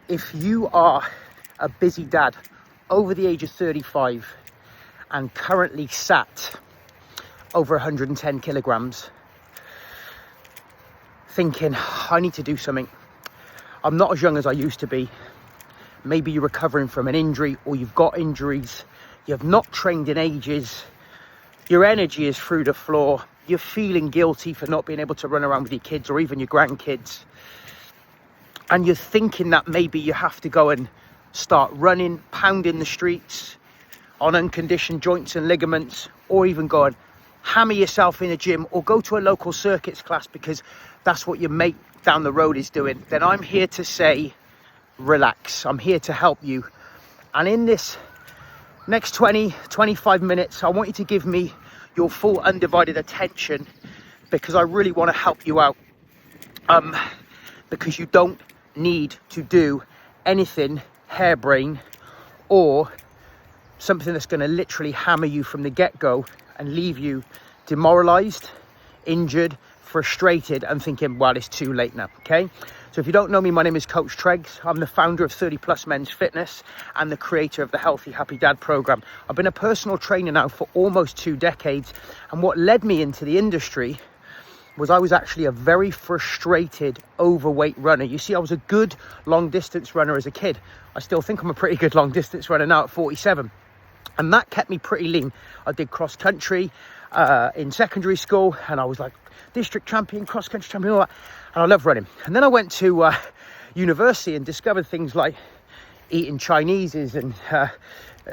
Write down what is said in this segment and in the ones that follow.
if you are a busy dad over the age of 35 and currently sat over 110 kilograms, thinking, I need to do something. I'm not as young as I used to be. Maybe you're recovering from an injury, or you've got injuries. You have not trained in ages. Your energy is through the floor. You're feeling guilty for not being able to run around with your kids or even your grandkids. And you're thinking that maybe you have to go and start running, pounding the streets on unconditioned joints and ligaments, or even go and hammer yourself in a gym, or go to a local circuits class because that's what your mate down the road is doing. Then I'm here to say, relax. I'm here to help you. And in this next 25 minutes, I want you to give me your full undivided attention, because I really want to help you out. Because you don't need to do anything harebrained or something that's going to literally hammer you from the get-go and leave you demoralized, injured, frustrated, and thinking, well, it's too late now. Okay, so if you don't know me, my name is Coach Treggs. I'm the founder of 30 Plus Men's Fitness and the creator of the Healthy Happy Dad program. I've been a personal trainer now for almost 2 decades, and what led me into the industry was I was actually a very frustrated, overweight runner. You see, I was a good long distance runner as a kid. I still think I'm a pretty good long distance runner now at 47. And that kept me pretty lean. I did cross country in secondary school, and I was like district champion, cross country champion, all that. And I love running. And then I went to university and discovered things like eating Chineses and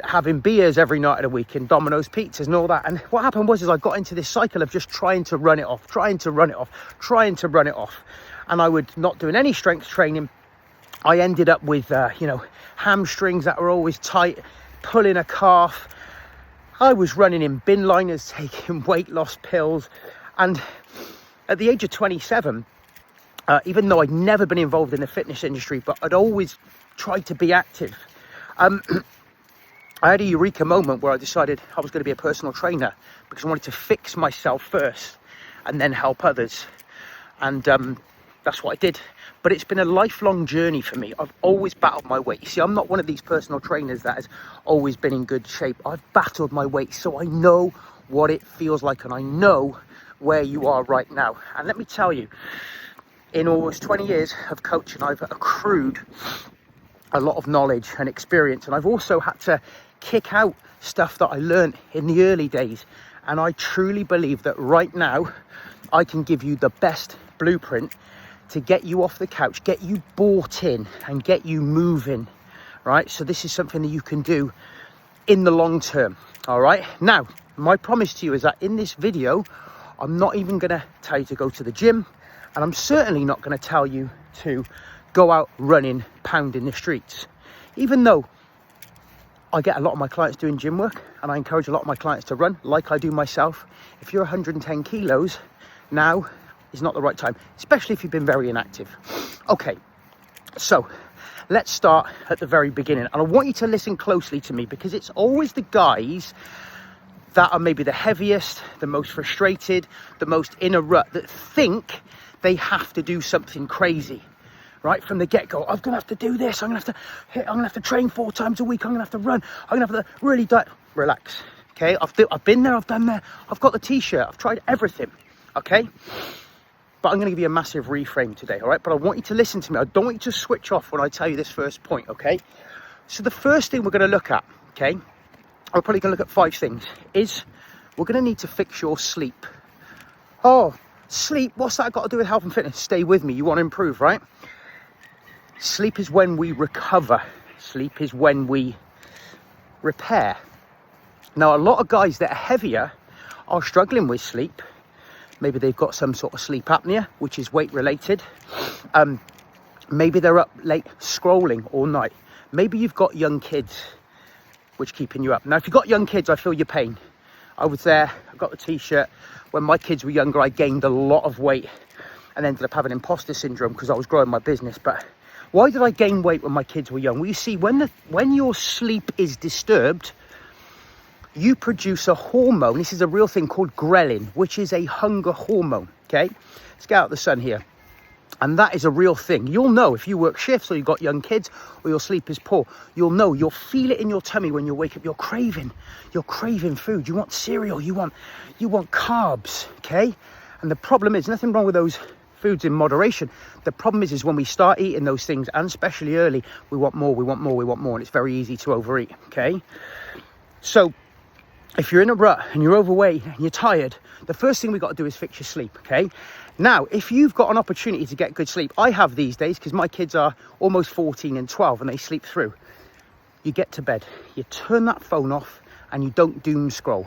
having beers every night of the week and Domino's pizzas and all that. And what happened was I got into this cycle of just trying to run it off. And I would not doing any strength training. I ended up with, hamstrings that were always tight, pulling a calf. I was running in bin liners, taking weight loss pills. And at the age of 27, even though I'd never been involved in the fitness industry, but I'd always tried to be active, I had a eureka moment where I decided I was going to be a personal trainer, because I wanted to fix myself first and then help others. And that's what I did. But it's been a lifelong journey for me. I've always battled my weight. You see, I'm not one of these personal trainers that has always been in good shape. I've battled my weight, so I know what it feels like, and I know where you are right now. And let me tell you, in almost 20 years of coaching, I've accrued a lot of knowledge and experience, and I've also had to kick out stuff that I learned in the early days. And I truly believe that right now I can give you the best blueprint to get you off the couch, get you bought in, and get you moving, right? So this is something that you can do in the long term. All right, now my promise to you is that in this video, I'm not even going to tell you to go to the gym, and I'm certainly not going to tell you to go out running, pounding the streets. Even though I get a lot of my clients doing gym work, and I encourage a lot of my clients to run like I do myself. If you're 110 kilos, now is not the right time, especially if you've been very inactive. Okay, so let's start at the very beginning. And I want you to listen closely to me, because it's always the guys that are maybe the heaviest, the most frustrated, the most in a rut, that think they have to do something crazy. Right from the get-go, I'm gonna have to do this, I'm gonna have to train 4 times a week, I'm gonna have to run, I'm gonna have to really diet. Relax, okay? I've been there, I've done there, I've got the t-shirt, I've tried everything, okay? But I'm gonna give you a massive reframe today, all right? But I want you to listen to me. I don't want you to switch off when I tell you this first point, okay? So the first thing we're gonna look at, okay, we're probably gonna look at 5 things, is we're gonna need to fix your sleep. Oh, sleep, what's that got to do with health and fitness? Stay with me, you wanna improve, right? Sleep is when we recover. Sleep is when we repair. Now, a lot of guys that are heavier are struggling with sleep. Maybe they've got some sort of sleep apnea, which is weight related. Maybe they're up late scrolling all night. Maybe you've got young kids, which keeping you up. Now, if you've got young kids, I feel your pain. I was there, I got the t-shirt. When my kids were younger, I gained a lot of weight and ended up having imposter syndrome because I was growing my business. But why did I gain weight when my kids were young? Well, you see, when your sleep is disturbed, you produce a hormone. This is a real thing called ghrelin, which is a hunger hormone, okay? Let's get out the sun here. And that is a real thing. You'll know if you work shifts or you've got young kids or your sleep is poor. You'll know, you'll feel it in your tummy when you wake up. You're craving food. You want cereal, you want carbs, okay? And the problem is, nothing wrong with those foods in moderation. The problem is when we start eating those things, and especially early, we want more, and it's very easy to overeat, okay? So if you're in a rut and you're overweight and you're tired, the first thing we got to do is fix your sleep, okay? Now, if you've got an opportunity to get good sleep, I have these days because my kids are almost 14 and 12 and they sleep through. You get to bed, you turn that phone off and you don't doom scroll.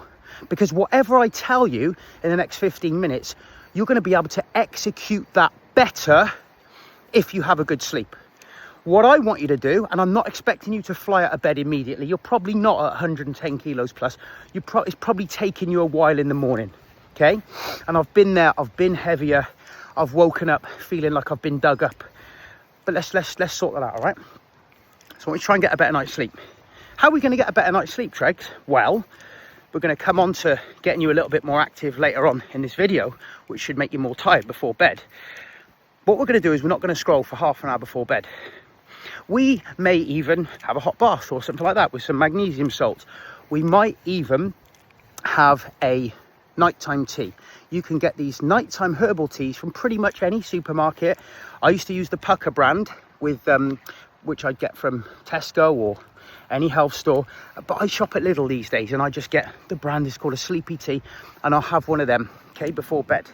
Because whatever I tell you in the next 15 minutes, you're going to be able to execute that better if you have a good sleep. What I want you to do, and I'm not expecting you to fly out of bed immediately, you're probably not at 110 kilos plus, it's probably taking you a while in the morning. Okay, and I've been there, I've been heavier, I've woken up feeling like I've been dug up. But let's sort that out, all right? So I want you to try and get a better night's sleep. How are we going to get a better night's sleep, Tregs? Well, we're going to come on to getting you a little bit more active later on in this video, which should make you more tired before bed. What we're going to do is we're not going to scroll for half an hour before bed. We may even have a hot bath or something like that with some magnesium salts. We might even have a nighttime tea. You can get these nighttime herbal teas from pretty much any supermarket. I used to use the Pucker brand with which I'd get from Tesco or any health store, but I shop at Lidl these days and I just get the brand is called a Sleepy Tea, and I'll have one of them, okay, before bed.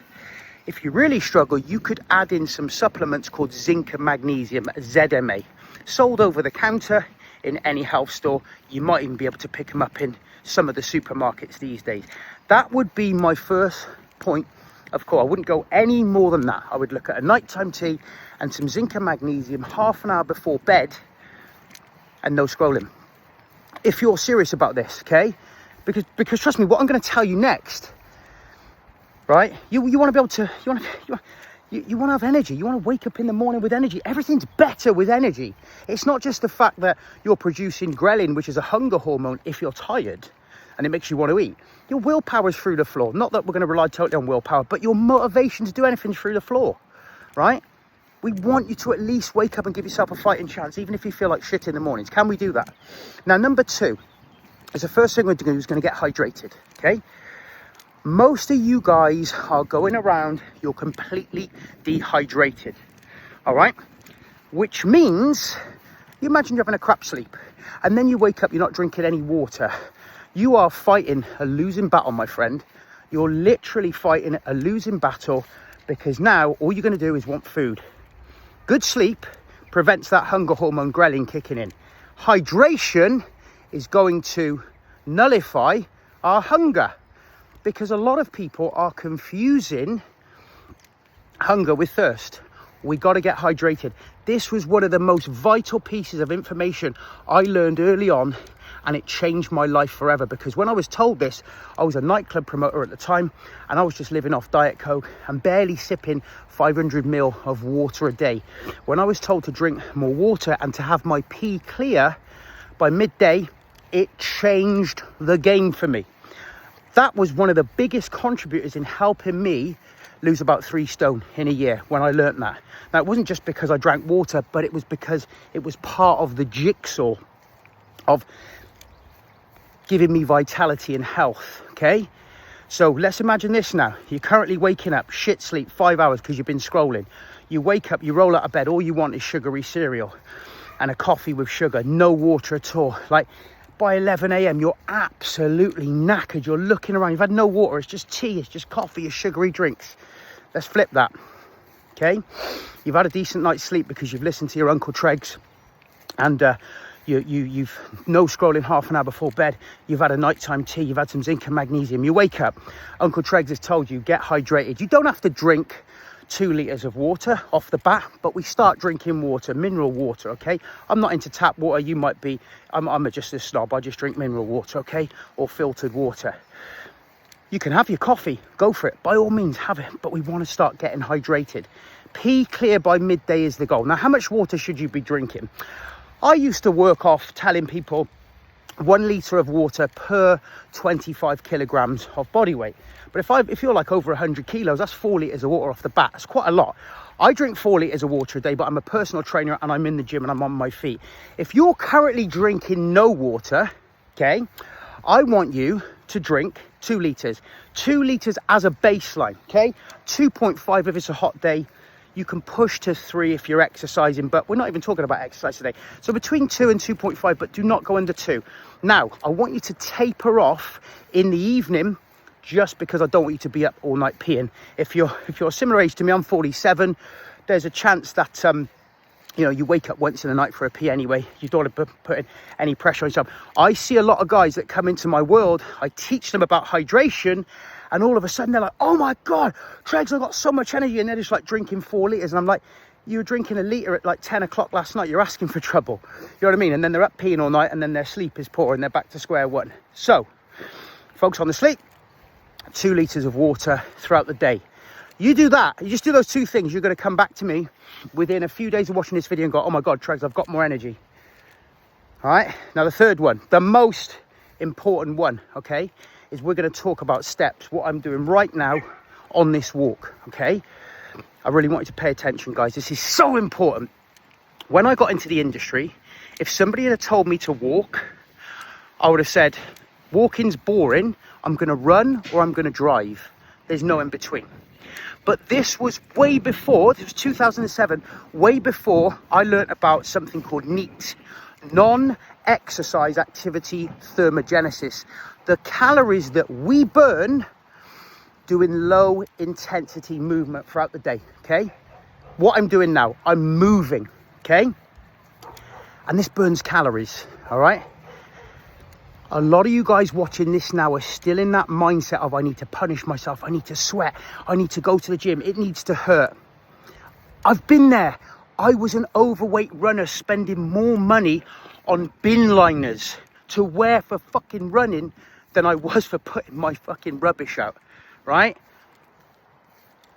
If you really struggle, you could add in some supplements called zinc and magnesium, ZMA, sold over the counter in any health store. You might even be able to pick them up in some of the supermarkets these days. That would be my first point of call. I wouldn't go any more than that. I would look at a nighttime tea and some zinc and magnesium half an hour before bed and no scrolling. If you're serious about this, okay? Because trust me, what I'm going to tell you next, right? You want to be able to, you want to have energy. You want to wake up in the morning with energy. Everything's better with energy. It's not just the fact that you're producing ghrelin, which is a hunger hormone, if you're tired and it makes you want to eat. Your willpower is through the floor. Not that we're going to rely totally on willpower, but your motivation to do anything is through the floor, right? We want you to at least wake up and give yourself a fighting chance, even if you feel like shit in the mornings. Can we do that? Now, number two is the first thing we're going to do is going to get hydrated, okay? Most of you guys are going around, you're completely dehydrated, all right? Which means, you imagine you're having a crap sleep, and then you wake up, you're not drinking any water. You are fighting a losing battle, my friend. You're literally fighting a losing battle because now all you're going to do is want food. Good sleep prevents that hunger hormone ghrelin kicking in. Hydration is going to nullify our hunger because a lot of people are confusing hunger with thirst. We got to get hydrated. This was one of the most vital pieces of information I learned early on, and it changed my life forever, because when I was told this, I was a nightclub promoter at the time and I was just living off Diet Coke and barely sipping 500 ml of water a day. When I was told to drink more water and to have my pee clear by midday, it changed the game for me. That was one of the biggest contributors in helping me lose about 3 stone in a year when I learnt that. Now, it wasn't just because I drank water, but it was because it was part of the jigsaw of giving me vitality and health, okay? So let's imagine this now. You're currently waking up, shit sleep, 5 hours because you've been scrolling. You wake up, you roll out of bed, all you want is sugary cereal and a coffee with sugar, no water at all. Like, by 11 a.m, you're absolutely knackered. You're looking around, you've had no water, it's just tea, it's just coffee, it's sugary drinks. Let's flip that, okay? You've had a decent night's sleep because you've listened to your Uncle Tregs and you've no scrolling half an hour before bed. You've had a nighttime tea, you've had some zinc and magnesium. You wake up, Uncle Tregs has told you, get hydrated. You don't have to drink 2 litres of water off the bat, but we start drinking water, mineral water, okay? I'm not into tap water, you might be. I'm just a snob, I just drink mineral water, okay? Or filtered water. You can have your coffee, go for it, by all means have it, but we want to start getting hydrated. Pee clear by midday is the goal. Now, how much water should you be drinking? I used to work off telling people 1 litre of water per 25 kilograms of body weight. But if you're like over 100 kilos, that's 4 litres of water off the bat. It's quite a lot. I drink 4 litres of water a day, but I'm a personal trainer and I'm in the gym and I'm on my feet. If you're currently drinking no water, okay, I want you to drink 2 litres. 2 litres as a baseline, okay? 2.5 if it's a hot day. You can push to 3 if you're exercising, but we're not even talking about exercise today. So between 2 and 2.5, but do not go under 2. Now, I want you to taper off in the evening, just because I don't want you to be up all night peeing. If you're a similar age to me, I'm 47. There's a chance that you wake up once in the night for a pee anyway. You don't want to put any pressure on yourself. I see a lot of guys that come into my world. I teach them about hydration, and all of a sudden they're like, oh my God, Tregs, I've got so much energy. And they're just like drinking 4 litres. And I'm like, you were drinking a litre at like 10 o'clock last night. You're asking for trouble. You know what I mean? And then they're up peeing all night, and then their sleep is poor and they're back to square one. So focus on the sleep, 2 litres of water throughout the day. You do that, you just do those 2 things, you're going to come back to me within a few days of watching this video and go, oh my God, Tregs, I've got more energy. All right, now the third one, the most important one, okay, is we're going to talk about steps, what I'm doing right now on this walk, okay? I really want you to pay attention, guys. This is so important. When I got into the industry, if somebody had told me to walk, I would have said, walking's boring, I'm going to run or I'm going to drive. There's no in between. But this was way before, this was 2007, way before I learned about something called NEAT, non-exercise activity thermogenesis. The calories that we burn doing low intensity movement throughout the day, okay? What I'm doing now, I'm moving, okay? And this burns calories, all right? A lot of you guys watching this now are still in that mindset of, I need to punish myself, I need to sweat, I need to go to the gym, it needs to hurt. I've been there. I was an overweight runner spending more money on bin liners to wear for fucking running than I was for putting my fucking rubbish out, right?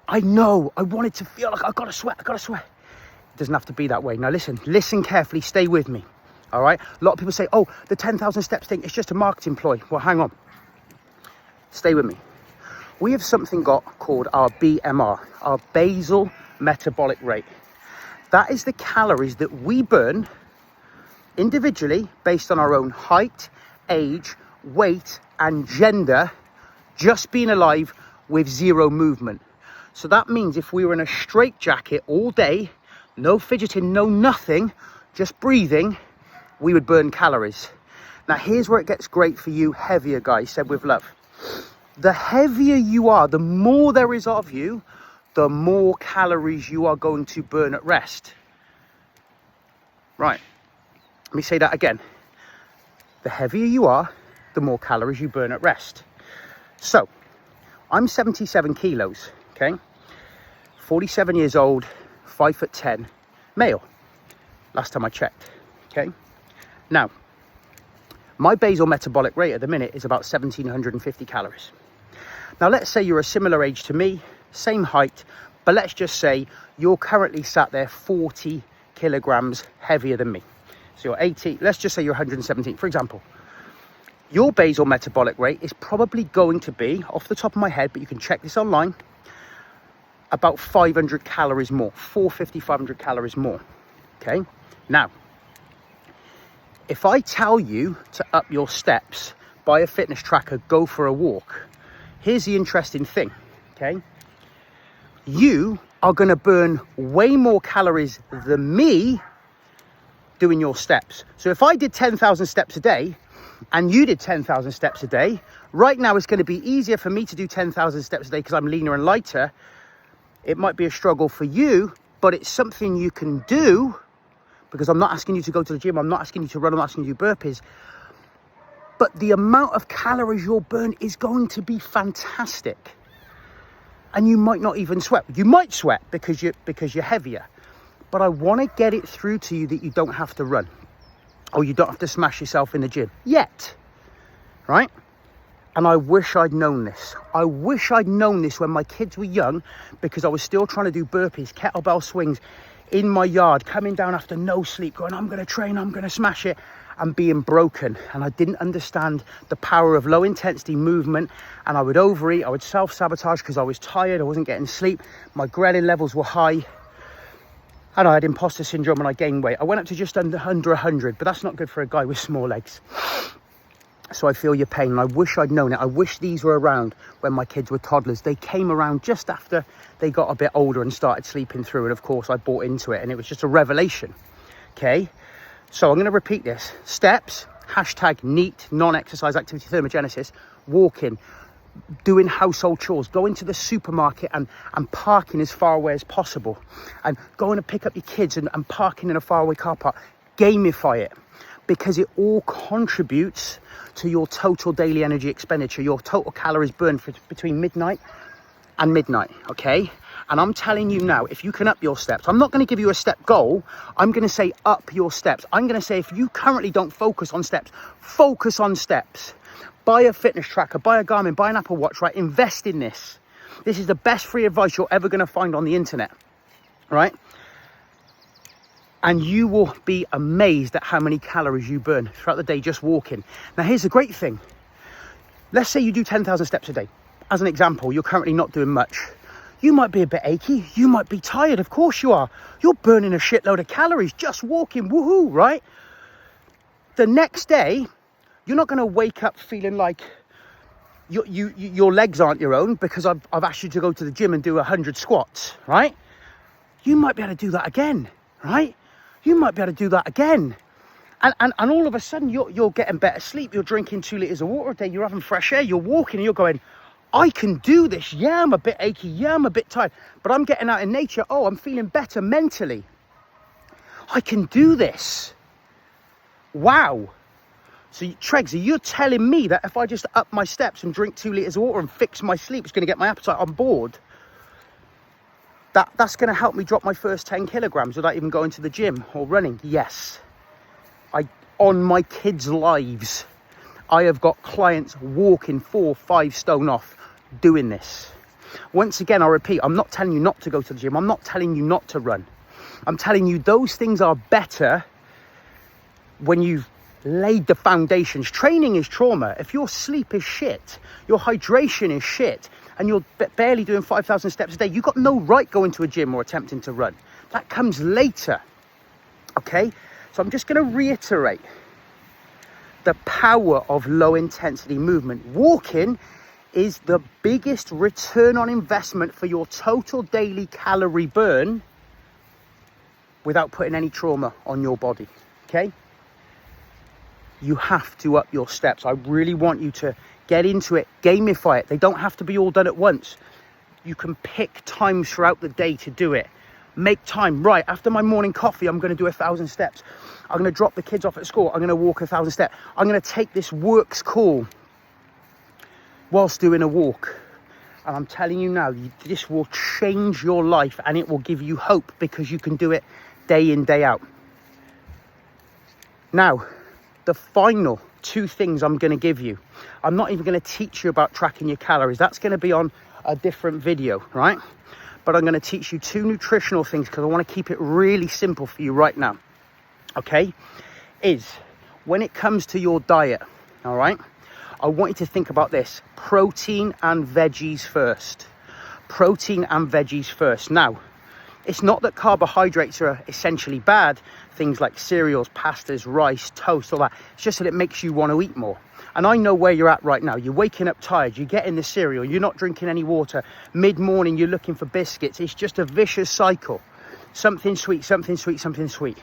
I know, I wanted to feel like I gotta sweat. It doesn't have to be that way. Now listen carefully, stay with me. All right, a lot of people say, oh, the 10,000 steps thing, it's just a marketing ploy. Well, hang on, stay with me. We have something called our BMR, our basal metabolic rate. That is the calories that we burn individually based on our own height, age, weight, and gender, just being alive with zero movement. So that means if we were in a straitjacket all day, no fidgeting, no nothing, just breathing, we would burn calories. Now here's where it gets great for you heavier guys, said with love. The heavier you are, the more there is of you, the more calories you are going to burn at rest. Right, let me say that again. The heavier you are, the more calories you burn at rest. So I'm 77 kilos, okay? 47 years old, 5'10", male, last time I checked, okay? Now, my basal metabolic rate at the minute is about 1,750 calories. Now, let's say you're a similar age to me, same height, but let's just say you're currently sat there 40 kilograms heavier than me. So you're 80, let's just say you're 117, for example. Your basal metabolic rate is probably going to be, off the top of my head, but you can check this online, about 500 calories more, 450, 500 calories more, okay? Now, if I tell you to up your steps, buy a fitness tracker, go for a walk, here's the interesting thing, okay? You are going to burn way more calories than me doing your steps. So if I did 10,000 steps a day and you did 10,000 steps a day, right now it's going to be easier for me to do 10,000 steps a day because I'm leaner and lighter. It might be a struggle for you, but it's something you can do. Because I'm not asking you to go to the gym, I'm not asking you to run, I'm not asking you to do burpees. But the amount of calories you'll burn is going to be fantastic. And you might not even sweat. You might sweat because you're heavier. But I want to get it through to you that you don't have to run. Or you don't have to smash yourself in the gym. Yet. Right? And I wish I'd known this. I wish I'd known this when my kids were young, because I was still trying to do burpees, kettlebell swings, in my yard, coming down after no sleep, going, I'm going to train, I'm going to smash it, and being broken. And I didn't understand the power of low intensity movement, and I would overeat, I would self-sabotage because I was tired, I wasn't getting sleep, my ghrelin levels were high, and I had imposter syndrome, and I gained weight. I went up to just under 100, but that's not good for a guy with small legs. So I feel your pain, and I wish I'd known it. I wish these were around when my kids were toddlers. They came around just after they got a bit older and started sleeping through, and of course I bought into it, and it was just a revelation. Okay, so I'm going to repeat this. Steps, hashtag NEAT, non-exercise activity thermogenesis, walking, doing household chores, going to the supermarket and parking as far away as possible, and going to pick up your kids and parking in a faraway car park. Gamify it, because it all contributes to your total daily energy expenditure, your total calories burned between midnight and midnight, okay? And I'm telling you now, if you can up your steps, I'm not going to give you a step goal, I'm going to say up your steps. I'm going to say if you currently don't focus on steps, focus on steps. Buy a fitness tracker, buy a Garmin, buy an Apple Watch, right? Invest in this. This is the best free advice you're ever going to find on the internet, right? And you will be amazed at how many calories you burn throughout the day just walking. Now, here's the great thing. Let's say you do 10,000 steps a day. As an example, you're currently not doing much. You might be a bit achy. You might be tired. Of course you are. You're burning a shitload of calories just walking. Woohoo, right? The next day, you're not going to wake up feeling like your legs aren't your own because I've asked you to go to the gym and do 100 squats, right? You might be able to do that again, right? You might be able to do that again. And all of a sudden, you're getting better sleep. You're drinking 2 litres of water a day. You're having fresh air. You're walking and you're going, I can do this. Yeah, I'm a bit achy. Yeah, I'm a bit tired. But I'm getting out in nature. Oh, I'm feeling better mentally. I can do this. Wow. So, Tregsy, you're telling me that if I just up my steps and drink 2 litres of water and fix my sleep, it's going to get my appetite on board? That's going to help me drop my first 10 kilograms without even going to the gym or running? Yes. On my kids' lives, I have got clients walking 4 or 5 stone off doing this. Once again, I repeat, I'm not telling you not to go to the gym. I'm not telling you not to run. I'm telling you those things are better when you've laid the foundations. Training is trauma. If your sleep is shit, your hydration is shit, and you're barely doing 5,000 steps a day, you've got no right going to a gym or attempting to run. That comes later, okay? So I'm just going to reiterate the power of low intensity movement. Walking is the biggest return on investment for your total daily calorie burn without putting any trauma on your body, okay? You have to up your steps. I really want you to get into it, gamify it. They don't have to be all done at once. You can pick times throughout the day to do it. Make time. Right, after my morning coffee, I'm going to do 1,000 steps. I'm going to drop the kids off at school. I'm going to walk 1,000 steps. I'm going to take this works call whilst doing a walk. And I'm telling you now, this will change your life and it will give you hope because you can do it day in, day out. Now, the final 2 things I'm going to give you. I'm not even going to teach you about tracking your calories. That's going to be on a different video, right? But I'm going to teach you 2 nutritional things because I want to keep it really simple for you right now. Okay? Is when it comes to your diet, all right? I want you to think about this. Protein and veggies first. Protein and veggies first. Now, it's not that carbohydrates are essentially bad. Things like cereals, pastas, rice, toast, all that. It's just that it makes you want to eat more. And I know where you're at right now. You're waking up tired. You're getting the cereal. You're not drinking any water. Mid-morning, you're looking for biscuits. It's just a vicious cycle. Something sweet, something sweet, something sweet.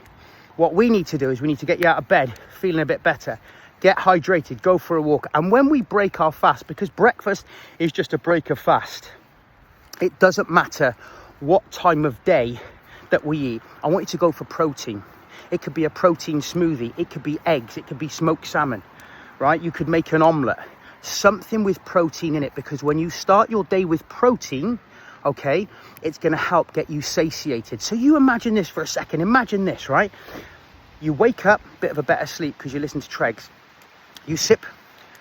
What we need to do is we need to get you out of bed feeling a bit better. Get hydrated. Go for a walk. And when we break our fast, because breakfast is just a break of fast, it doesn't matter what time of day that we eat. I want you to go for protein. It could be a protein smoothie. It could be eggs. It could be smoked salmon, right? You could make an omelette. Something with protein in it, because when you start your day with protein, okay, it's going to help get you satiated. So you imagine this for a second. Imagine this, right? You wake up, bit of a better sleep because you listen to Tregs. You sip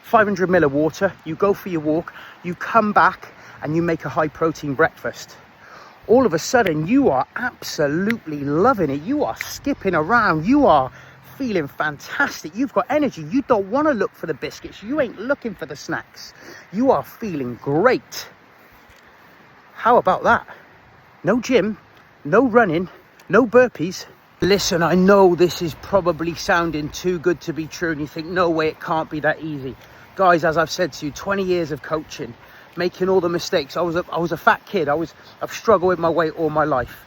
500 ml of water. You go for your walk. You come back and you make a high protein breakfast. all of a sudden you are absolutely loving it. You are skipping around. You are feeling fantastic. You've got energy. You don't want to look for the biscuits. You ain't looking for the snacks. You are feeling great. How about that? No gym, no running, no burpees. Listen, I know this is probably sounding too good to be true, and you think, no way, it can't be that easy. Guys, as I've said to you, 20 years of coaching, making all the mistakes. I was a fat kid. I've struggled with my weight all my life.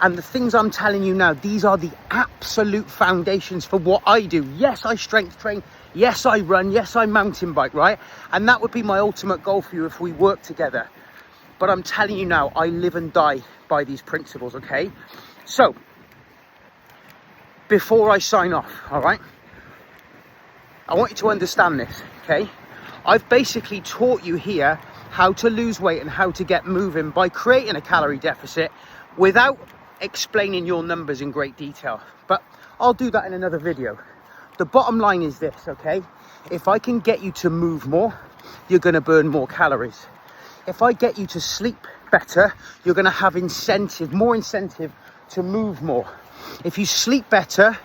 And the things I'm telling you now, these are the absolute foundations for what I do. Yes, I strength train. Yes, I run. Yes, I mountain bike, right? And that would be my ultimate goal for you if we work together. But I'm telling you now, I live and die by these principles, okay? So, before I sign off, all right? I want you to understand this, okay? I've basically taught you here how to lose weight and how to get moving by creating a calorie deficit without explaining your numbers in great detail. But I'll do that in another video. The bottom line is this, okay? If I can get you to move more, you're going to burn more calories. If I get you to sleep better, you're going to have more incentive to move more. If you sleep better,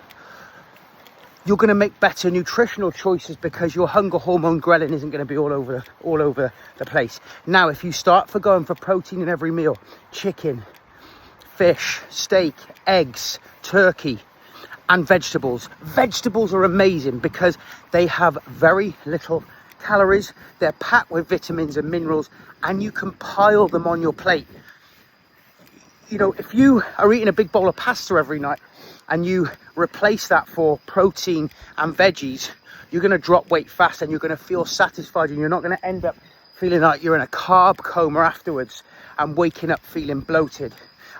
you're going to make better nutritional choices because your hunger hormone ghrelin isn't going to be all over the place. Now, if you start going for protein in every meal, chicken, fish, steak, eggs, turkey, and vegetables. Vegetables are amazing because they have very little calories. They're packed with vitamins and minerals, and you can pile them on your plate. You know, if you are eating a big bowl of pasta every night and you replace that for protein and veggies, you're going to drop weight fast and you're going to feel satisfied, and you're not going to end up feeling like you're in a carb coma afterwards and waking up feeling bloated.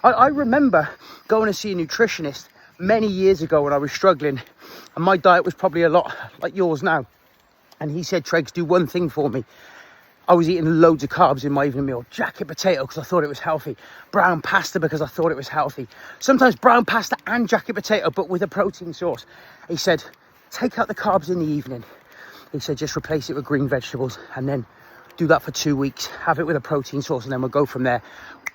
I remember going to see a nutritionist many years ago when I was struggling, and my diet was probably a lot like yours now. And he said, Tregs, do one thing for me. I was eating loads of carbs in my evening meal. Jacket potato because I thought it was healthy. Brown pasta because I thought it was healthy. Sometimes brown pasta and jacket potato, but with a protein source. He said, take out the carbs in the evening. He said, just replace it with green vegetables, and then do that for 2 weeks. Have it with a protein source, and then we'll go from there.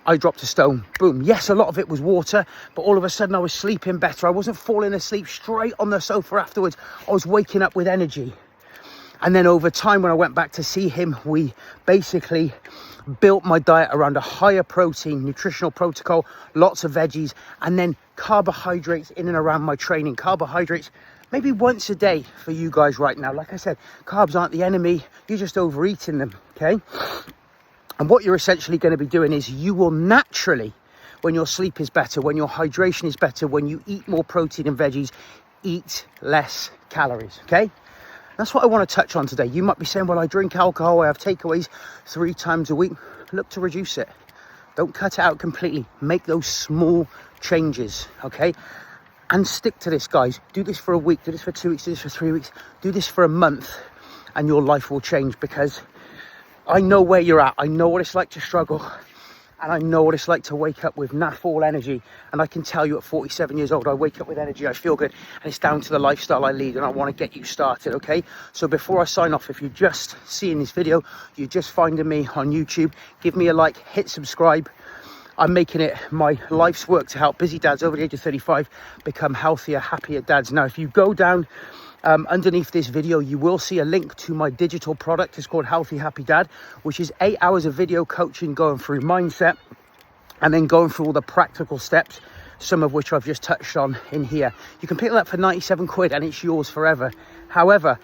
I dropped a stone. Boom. Yes, a lot of it was water, but all of a sudden I was sleeping better. I wasn't falling asleep straight on the sofa afterwards. I was waking up with energy. And then over time, when I went back to see him, we basically built my diet around a higher protein nutritional protocol, lots of veggies, and then carbohydrates in and around my training. Carbohydrates maybe once a day for you guys right now. Like I said, carbs aren't the enemy. You're just overeating them, okay? And what you're essentially going to be doing is you will naturally, when your sleep is better, when your hydration is better, when you eat more protein and veggies, eat less calories, okay? That's what I want to touch on today. You might be saying, well, I drink alcohol, I have takeaways 3 times a week. Look to reduce it. Don't cut it out completely. Make those small changes, okay? And stick to this, guys. Do this for a week, do this for 2 weeks, do this for 3 weeks, do this for a month, and your life will change, because I know where you're at. I know what it's like to struggle, and I know what it's like to wake up with naff all energy. And I can tell you at 47 years old, I wake up with energy, I feel good, and it's down to the lifestyle I lead, and I want to get you started, okay? So before I sign off, if you're just seeing this video, you're just finding me on YouTube, give me a like, hit subscribe. I'm making it my life's work to help busy dads over the age of 35 become healthier, happier dads. Now, if you go down underneath this video, you will see a link to my digital product. It's called Healthy Happy Dad, which is 8 hours of video coaching going through mindset and then going through all the practical steps, some of which I've just touched on in here. You can pick that up for 97 quid and it's yours forever. However,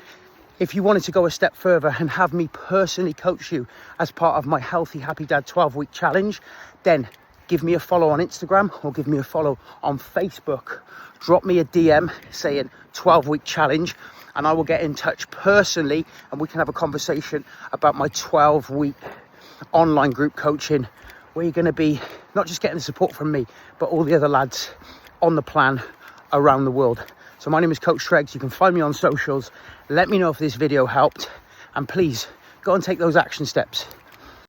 if you wanted to go a step further and have me personally coach you as part of my Healthy Happy Dad 12-week challenge, then give me a follow on Instagram or give me a follow on Facebook. Drop me a DM saying 12-week challenge, and I will get in touch personally and we can have a conversation about my 12-week online group coaching, where you're going to be not just getting the support from me, but all the other lads on the plan around the world. So my name is Coach Tregs. You can find me on socials. Let me know if this video helped, and please go and take those action steps.